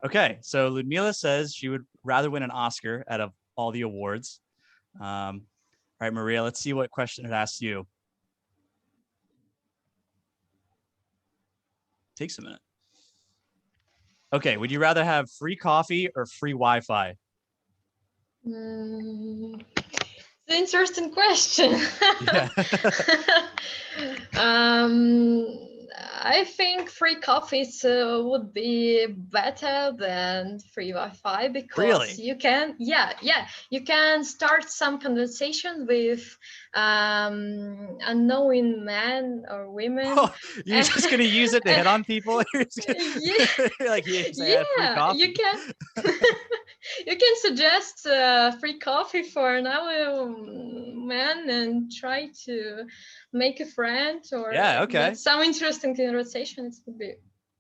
Okay, so Ludmila says she would rather win an Oscar out of all the awards. All right, Maria, let's see what question it asks you. Takes a minute. Okay, would you rather have free coffee or free Wi-Fi? It's an interesting question. Yeah. I think free coffees would be better than free Wi-Fi because Really? you can, you can start some conversation with unknown men or women. Oh, you're just gonna use it to hit on people? You're Yeah, like, yeah, say I had free yeah, you coffee. can. You can suggest free coffee for another man and try to make a friend Yeah, or okay. get some interesting conversation. It would be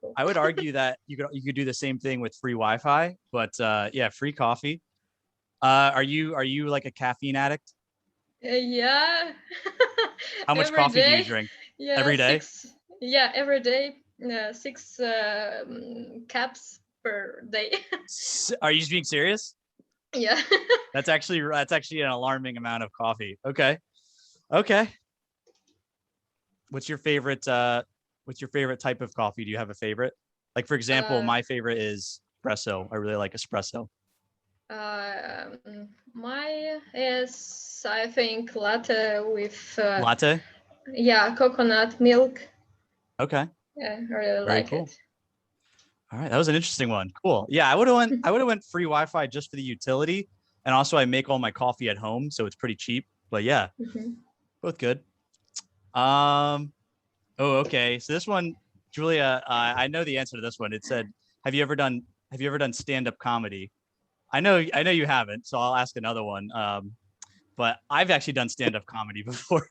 cool. I would argue that you could do the same thing with free Wi-Fi, but yeah, free coffee. Are you like a caffeine addict? Yeah, How much every coffee do you day. drink Yeah, every day? six. Yeah, every day. 6 caps per day. Are you being serious? Yeah. That's actually an alarming amount of coffee. Okay. Okay. What's your favorite type of coffee? Do you have a favorite? Like for example, uh, my favorite is espresso. I really like espresso. my is I think latte with Latte? yeah, coconut milk. Okay. Yeah, I really Very like cool. it. All right, that was an interesting one. Cool. Yeah, I would have went free Wi-Fi just for the utility. And also I make all my coffee at home, so it's pretty cheap. But yeah, Mhm. both good. Um oh, okay. So this one, Julia, I know the answer to this one. It said, have you ever done stand-up comedy? I know you haven't, so I'll ask another one. But I've actually done stand-up comedy before.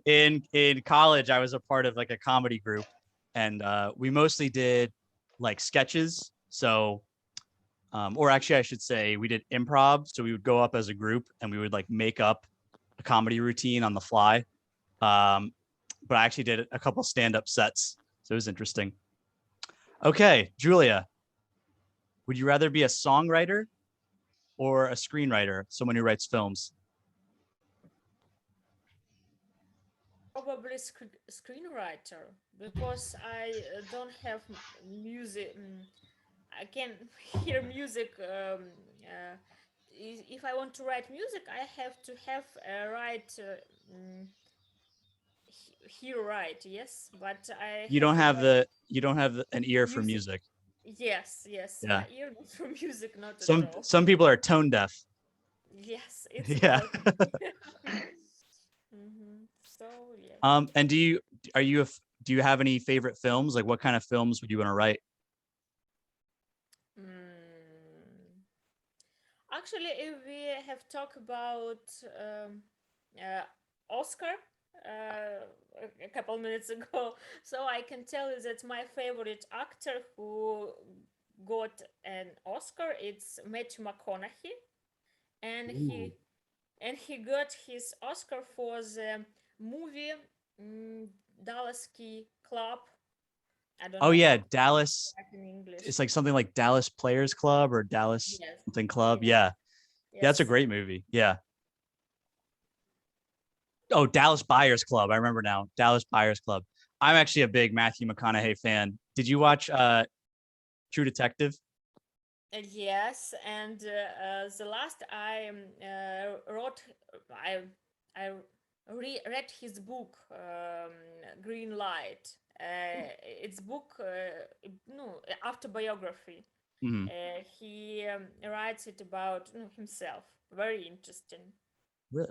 In college, I was a part of like a comedy group, and we mostly did like sketches. So, or actually, I should say, we did improv. So we would go up as a group, and we would like make up a comedy routine on the fly. Um, but I actually did a couple stand-up sets, so it was interesting. Okay, Julia, would you rather be a songwriter or a screenwriter, someone who writes films? Probably screenwriter because I don't have music. I can hear music. If I want to write music, I have to have a right hear right. Yes, but I You have don't have a the you don't have an ear for music. music. Yes, yes, Yeah. my ear not for music, not at Some all. some people are tone deaf. Yes, it's Yeah. about me. So yes. And are you do you have any favorite films? Like what kind of films would you want to write? Mm. Actually, if we have talked about uh, Oscar a couple minutes ago, so I can tell you that my favorite actor who got an Oscar it's Matthew McConaughey, and Ooh. he got his Oscar for the movie mm, Dallas Key Club. I don't Oh know yeah, how to Dallas. write in English. It's like something like Dallas Players Club or Dallas Yes, something club. yes, Yeah. Yeah, that's a yes. great movie. Yeah. Oh, Dallas Buyers Club. I remember now. Dallas Buyers Club. I'm actually a big Matthew McConaughey fan. Did you watch True Detective? Yes, and the last I wrote, I I read his book, Green Light. It's book, no, autobiography. Mhm. He writes it about himself. Very interesting. Really?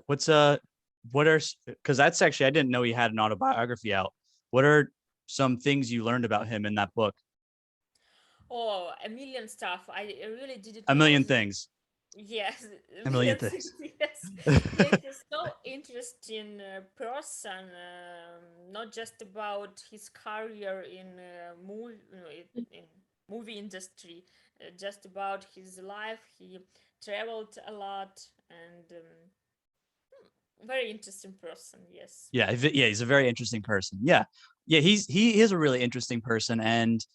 What are because that's actually I didn't know he had an autobiography out. What are some things you learned about him in that book? Oh, a million stuff. I really didn't A know million that. things. Yes, A million million things. things. Yes, he's so interesting person. Not just about his career in in movie industry, just about his life. He traveled a lot and very interesting person. Yes. Yeah, he's a very interesting person. Yeah. Yeah, he is a really interesting person, and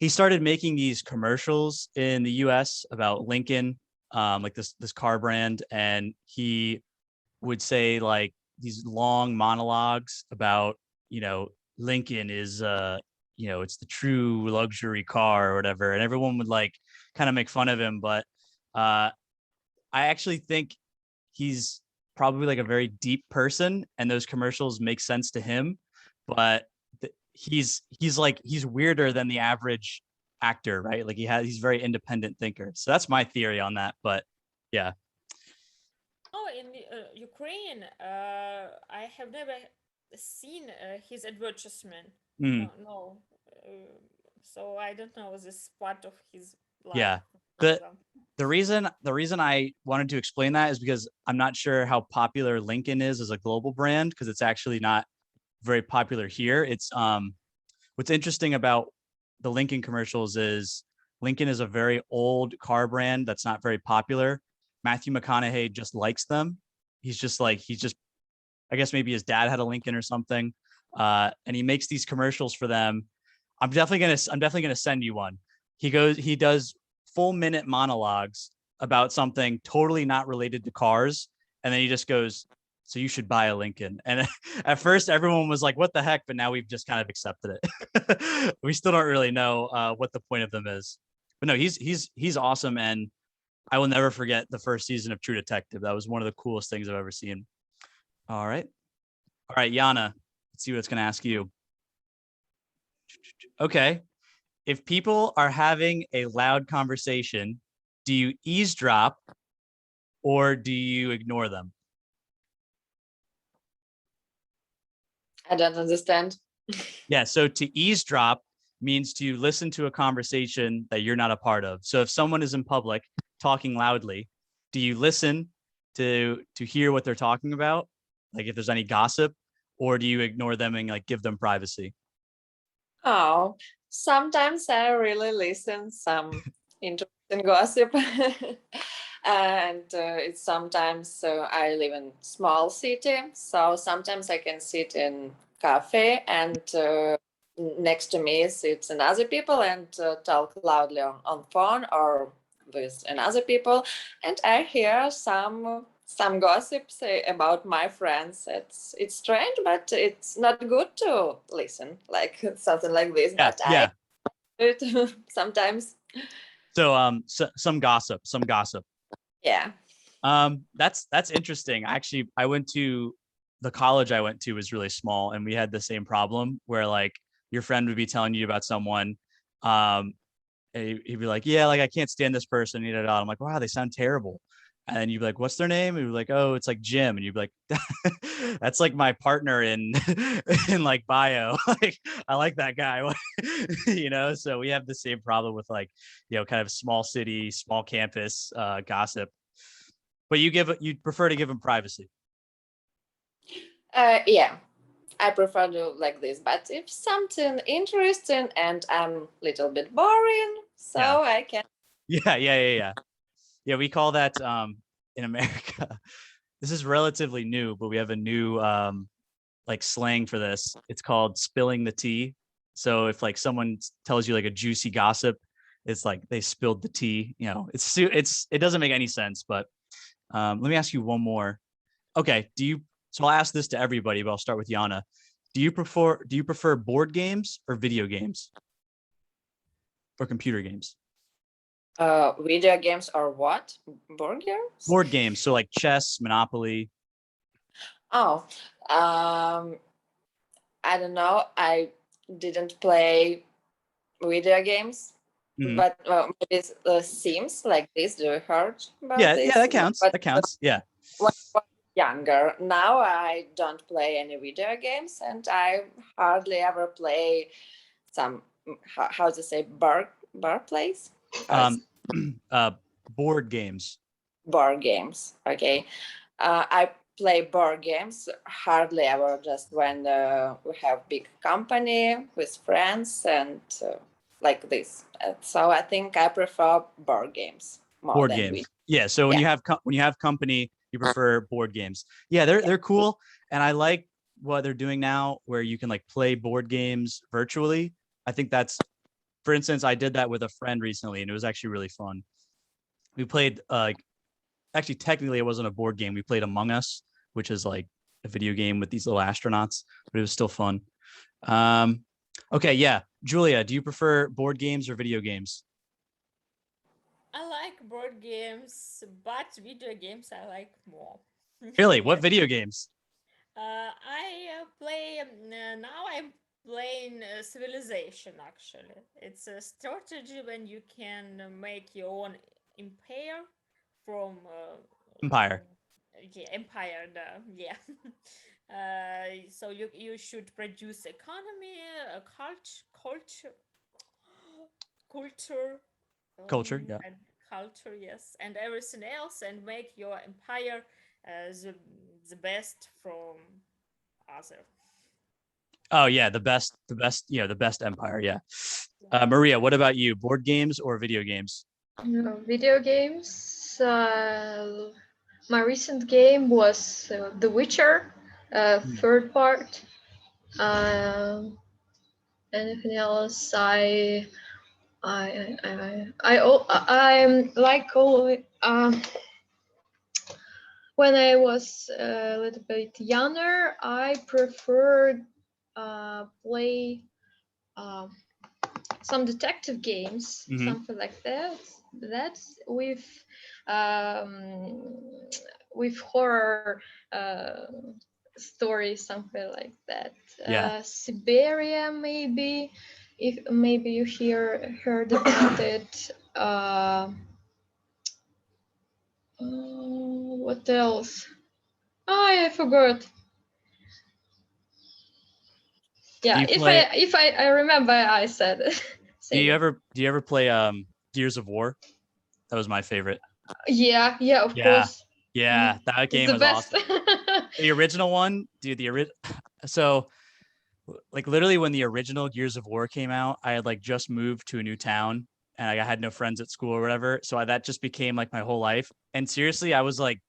he started making these commercials in the US about Lincoln, like this car brand, and he would say like these long monologues about, Lincoln is it's the true luxury car or whatever, and everyone would like kind of make fun of him, but I actually think he's probably like a very deep person, and those commercials make sense to him, but he's weirder than the average actor, right? Like he's a very independent thinker. So that's my theory on that. But yeah. Oh, in Ukraine, I have never seen his advertisement. Mm, No, no. So I don't know this part of his life, yeah. for The example. the reason I wanted to explain that is because I'm not sure how popular Lincoln is as a global brand, because it's actually not very popular here. It's what's interesting about the Lincoln commercials is Lincoln is a very old car brand that's not very popular. Matthew McConaughey just likes them. He's just I guess maybe his dad had a Lincoln or something, and he makes these commercials for them. I'm definitely gonna send you one. He does full minute monologues about something totally not related to cars, and then he just goes, "So you should buy a Lincoln." And at first, everyone was like, "What the heck?" But now we've just kind of accepted it. We still don't really know what the point of them is. But no, he's awesome, and I will never forget the first season of True Detective. That was one of the coolest things I've ever seen. All right. All right, Yana, let's see what it's going to ask you. Okay. If people are having a loud conversation, do you eavesdrop or do you ignore them? I don't understand. Yeah. So to eavesdrop means to listen to a conversation that you're not a part of. So if someone is in public talking loudly, do you listen to hear what they're talking about? Like if there's any gossip, or do you ignore them and like give them privacy? Oh, sometimes I really listen some interesting gossip. And it's sometimes I live in small city, so sometimes I can sit in cafe and next to me sits another people and talk loudly on phone or with another people, and I hear some gossips about my friends. It's strange, but it's not good to listen like something like this. Yeah. But I Yeah. do it sometimes. So some gossip, some gossip. Yeah. That's interesting. Actually, I went to the college I went to was really small, and we had the same problem where like your friend would be telling you about someone, and he'd be like, "Yeah, like I can't stand this person." I'm like, "Wow, they sound terrible." And you'd be like, "What's their name?" And you'd be like, "Oh, it's like Jim." And you'd be like, "That's like my partner in in like bio. Like I like that guy." So we have the same problem with like, kind of small city, small campus gossip. But you prefer to give them privacy. Yeah, I prefer to like this. But if something interesting and I'm a little bit boring, so Yeah. I can. Yeah. Yeah, we call that in America. This is relatively new, but we have a new like slang for this. It's called spilling the tea. So if like someone tells you like a juicy gossip, it's like they spilled the tea. It doesn't make any sense. But let me ask you one more. Okay, so I'll ask this to everybody, but I'll start with Yana. Do you prefer board games or video games or computer games? Video games or what? Board games? Board games, so like chess, Monopoly. Oh, I don't know. I didn't play video games, Mhm. but it seems like this. Do you heard about Yeah, this? that counts. But That counts. Yeah. when I was younger, now I don't play any video games, and I hardly ever play some how to say bar plays. Um, uh, board games. Board games. Okay, I play board games hardly ever. Just when we have big company with friends and like this. So I think I prefer board games more Board than games. we. Yeah. So when Yeah. you have company, you prefer board games. Yeah, they're cool, and I like what they're doing now, where you can like play board games virtually. I think that's for instance, I did that with a friend recently, and it was actually really fun. We played actually technically it wasn't a board game. We played Among Us, which is like a video game with these little astronauts, but it was still fun. Okay, yeah. Julia, do you prefer board games or video games? I like board games, but video games I like more. Really? What Yes. video games? I play now. I'm playing Civilization. Actually, it's a strategy when you can make your own empire from Empire. yeah, empire. Yeah. So you should produce economy, culture, culture, Culture, yeah. and culture, yes, and everything else, and make your empire the best from other. Oh yeah, the best empire, yeah. Maria, what about you? Board games or video games? Video games. My recent game was The Witcher, third part. Anything else? I'm like all. When I was a little bit younger, I preferred play some detective games, something like that. That's with horror stories, something like that. Yeah. Siberia, maybe. If maybe you heard about it. What else? Oh, I forgot. Yeah, if I remember, I said. Do Say you it. ever play Gears of War? That was my favorite. Yeah, of Yeah. course. Yeah, that It's game the was best. awesome. The original one, dude, so like literally when the original Gears of War came out, I had like just moved to a new town and I had no friends at school or whatever. So that just became like my whole life. And seriously, I was like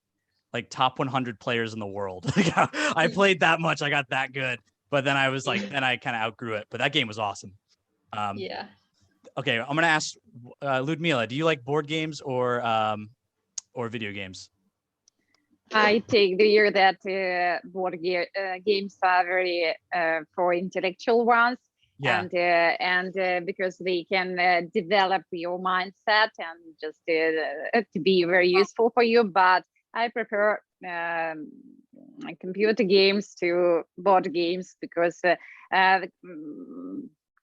top 100 players in the world. I played that much. I got that good. But then I was like, then I kind of outgrew it. But that game was awesome. Yeah. Okay, I'm gonna ask Ludmila, do you like board games or video games? I take the year that games are very for intellectual ones, Yeah. and because they can develop your mindset and just to be very useful for you. But I prefer computer games to board games because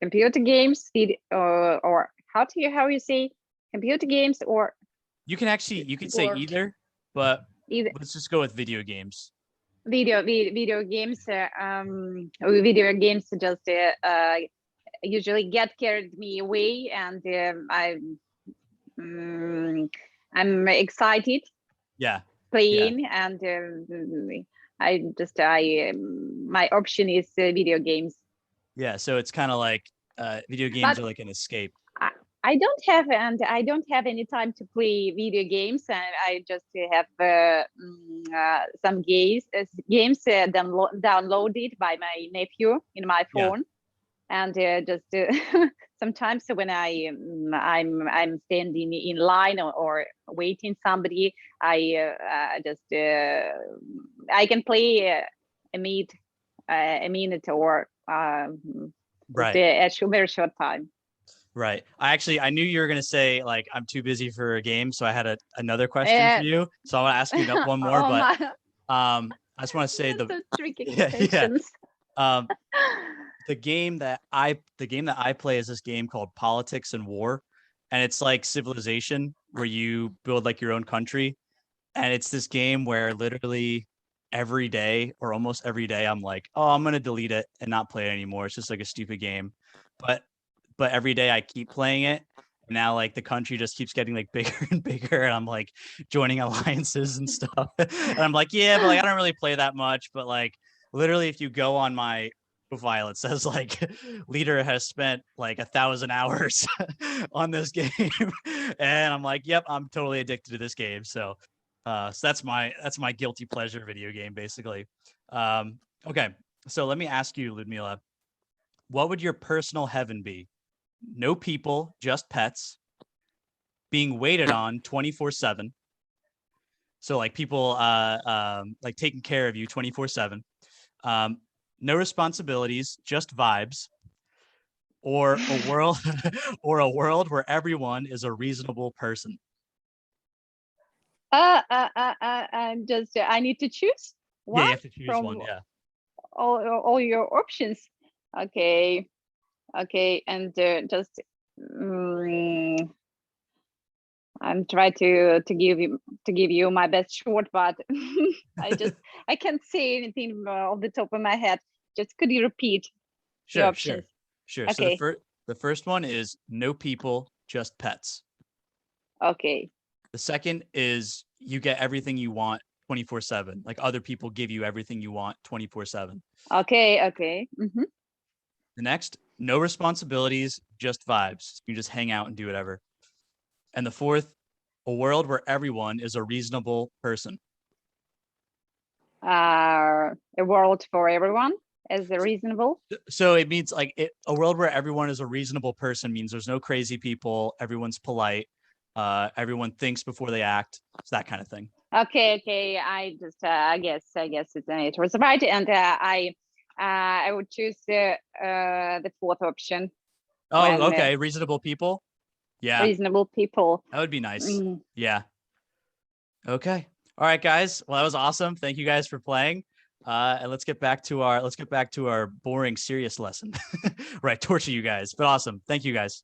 computer games or how you say computer games or You can say Board. either, but either let's just go with video games. video games video games just usually get carried me away, and I'm excited Yeah. playing, and my option is video games. Yeah. So it's kind of like video games But are like an escape. I don't have any time to play video games, and I just have some games downloaded by my nephew in my Yeah. phone, and just sometimes when I'm standing in line or waiting somebody, I I can play a minute or just Right. a very short time. Right. I knew you were gonna say like I'm too busy for a game, so I had another question for you. So I want to ask you one more, Oh but my, I just want to say so tricky yeah. questions. Um, the game that I play is this game called Politics and War, and it's like Civilization where you build like your own country, and it's this game where literally every day or almost every day I'm like, oh, I'm gonna delete it and not play it anymore. It's just like a stupid game, but every day I keep playing it. And now like the country just keeps getting like bigger and bigger, and I'm like joining alliances and stuff. And I'm like, yeah, but like I don't really play that much. But like literally, if you go on my profile, it says like leader has spent like 1,000 hours on this game, and I'm like, yep, I'm totally addicted to this game. So that's my guilty pleasure video game basically. Okay, so let me ask you, Ludmila, what would your personal heaven be? no people, just pets, being waited on 24/7. So like people like taking care of you 24/7. No responsibilities, just vibes, or a world or a world where everyone is a reasonable person. I'm just I need to choose Yeah, one you have to choose from one. Yeah. all your options. Okay, okay, and just I'm trying to give you my best shot, but I can't say anything off the top of my head. Just could you repeat the Sure, options? sure. So Okay, the first one is no people, just pets. okay, The second is you get everything you want 24/7. Like other people give you everything you want 24/7. okay, okay. The next, no responsibilities, just vibes. You just hang out and do whatever. And the fourth, a world where everyone is a reasonable person. A world for everyone is reasonable. So it means like a world where everyone is a reasonable person means there's no crazy people, everyone's polite, everyone thinks before they act. It's that kind of thing. Okay, okay. I just I guess it was right, and I would choose the fourth option. Oh, When, okay. Reasonable people. Yeah, reasonable people. that would be nice. Mm. Yeah. Okay. All right, guys. Well, that was awesome. Thank you guys for playing. And let's get back to our boring, serious lesson. Right, torture you guys, but awesome. Thank you guys.